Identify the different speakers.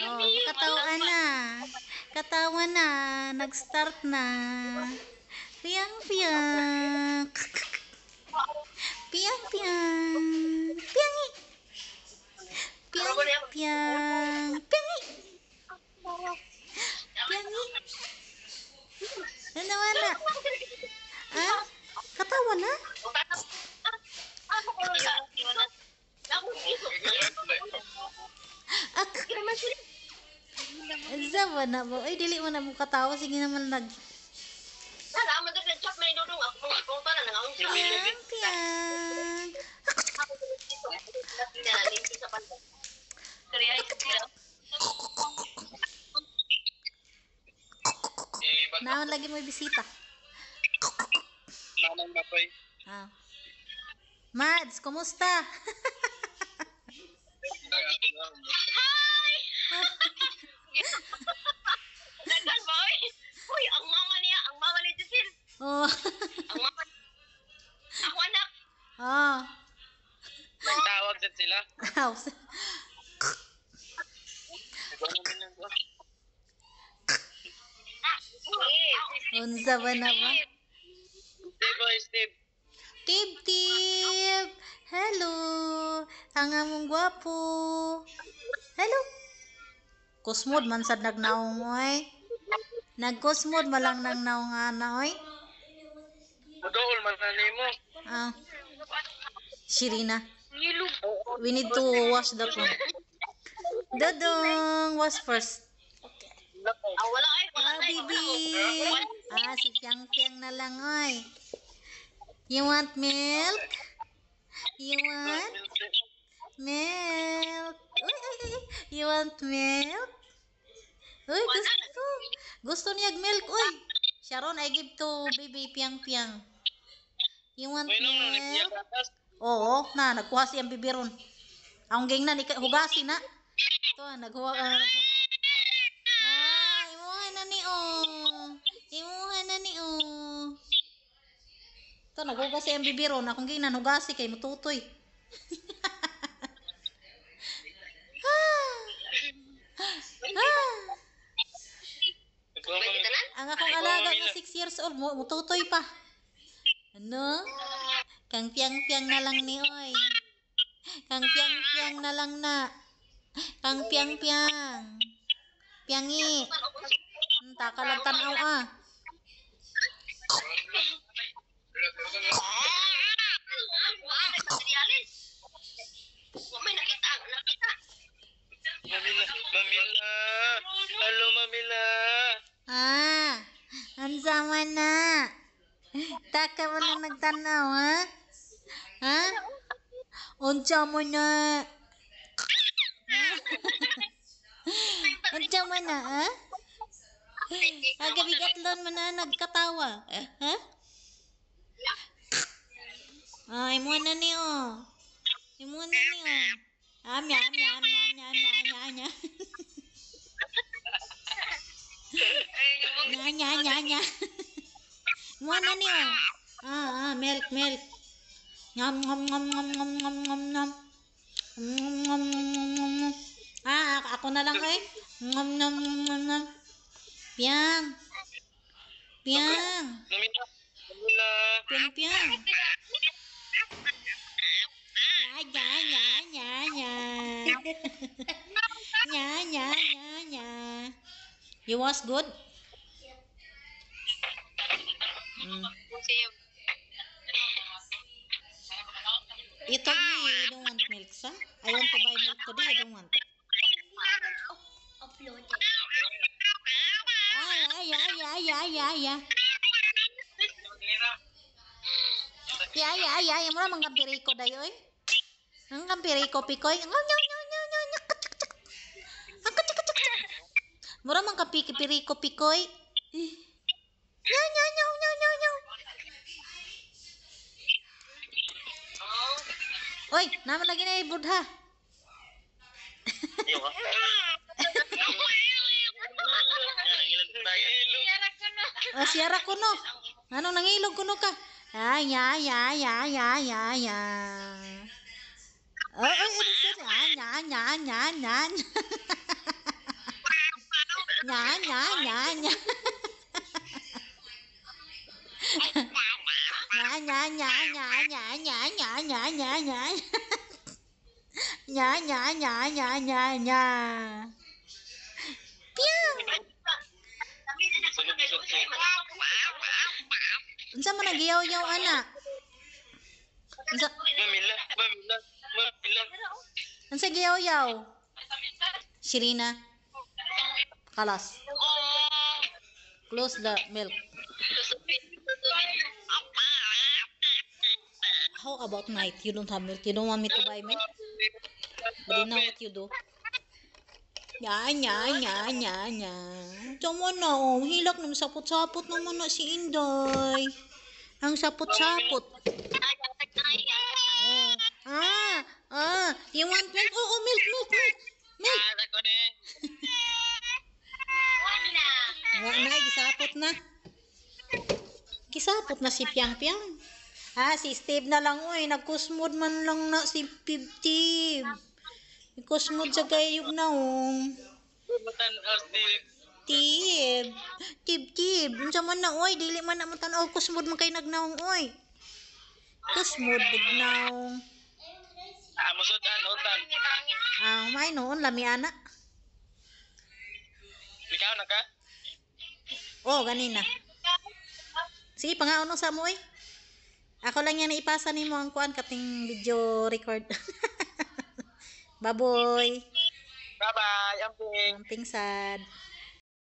Speaker 1: Oh, katawan na. Katawan na. Nag-start na. Piang piang. Piang piang. Piangi. Piang piang. Piangi. Piangi. Ano na? Ah? Katawan na? Ak. Zaba na ba? Ay, dili mo na mo katawa. Sige naman nag... Piang piang. Naman lagi mo bisita.
Speaker 2: Namang mapay.
Speaker 1: Ah. Mads, kumusta?
Speaker 3: Hi! Nagkan ba, oy? Uy, ang mama ni Giselle.
Speaker 1: Oh.
Speaker 3: Ang mama, ako anak.
Speaker 1: Ah.
Speaker 2: Tawag din sila.
Speaker 1: House. Unsa ba na ba?
Speaker 2: Steve.
Speaker 1: Tib tib. Hello. Ang among gwapo. Hello. Kusmod man sad nagnaong oy. Nagkusmod malang nang naong ana oy.
Speaker 2: Dool man na nimo.
Speaker 1: Ah. Shirina.
Speaker 3: Nilog.
Speaker 1: We need to wash the phone. Dodong, wash first.
Speaker 3: Wala ay.
Speaker 1: Ah, baby. Ah, si Piang-Piang na lang, oy. You want milk? You want milk? Uy, uy, uy. You want milk? Uy, gusto. Gusto niya milk, uy. Sharon, I give to baby Piang-Piang. You want milk? Oo, na, nagkuha siyang bibiron. Ang ging na, hugasi na. Ito, naghuwa ka na. Ah, imuha na ni Imuha na ni Ito, naghugas siyang bibiron. Akong ging na, hugasi kay mututoy. Ang akong alaga na 6 years old, mututoy pa. Ano? Kang piang-piang na lang ni oy. Kang piang-piang na lang na. Kang piang-piang. Piangi. Takalag tanaw ah.
Speaker 2: Mamila. Hello, Mamila.
Speaker 1: Ah, ansama na. Taka mo nang nagtanaw ha? Ha? Unsa mo na. Unsa mo na ha? Agabigatlon mo na nagkatawa. Ha? Ay, mo na ni Imo na ni Amya, amya, amya, amya, amya, amya, amya. Nya, nya, nya, nya. Mo na ni milk, milk. Nyam, nyam, nyam, nyam, nyam, nyam, nyam, nyam. Nyam, nyam, nyam, nyam. Ako na lang eh. Nyam, nyam, nyam, nyam, nyam. Piang. Piang.
Speaker 2: Mamila.
Speaker 1: Piang, piang. Nya, nya, nya, nya. Nya, nya, nya, nya. You was good? You told me you don't want milk, sir. I want to buy milk today. I don't want.
Speaker 3: Upload.
Speaker 1: Ya. Mura mga piriko dayo eh. Ang piriko pikoy. Mura mga piriko pikoy. Nyaw. Oy, naman lagi na ibudha. Siyara kuno. Anong nangilog kuno ka? Ya. Oh, nya, nya, nya. Nya, nya, nya, nya. Nya, nya, nya, nya, nya, nya, nya, nya, nya, nya. Nya, nya, nya, nya, nya, nya. Piang!
Speaker 2: Sunod-sunod siya.
Speaker 1: Unsa man nagiyaw-yaw ana? Unsa
Speaker 2: Mamila, mamila, mamila.
Speaker 1: unsa giyaw-yaw? Shirina. Kalas. Close the milk. How about night? You don't have milk. You don't want me to buy milk? But you know what you do? Nya, nya, nya, nya, nya. Tama na, oh. Hilak naman sapot-sapot naman na si Inday. Ang sapot-sapot. Oh. You want milk? Oh, milk, milk, milk. Milk.
Speaker 2: Ako ni.
Speaker 1: Nga na, gisapot na. Gisapot na si Piang Piang. Si Steve na lang, oy. Nagkusmod man lang na si Pibtib. Nagkusmod sa gayog na, oh.
Speaker 2: Butan os di.
Speaker 1: Tib. Unsa man na, oy. Dili man na matanaw. Kusmod man kay nagnaong, oy. Kusmod, bignaong.
Speaker 2: Musudan utan.
Speaker 1: May noon, lami ana.
Speaker 2: Ikaw na ka?
Speaker 1: Oh, ganina. Sige, pangaon sa mo, oy. Ako lang yan ipasa nimo ang kuan kating video record. Baboy.
Speaker 2: Bye-bye, amping.
Speaker 1: Amping sad.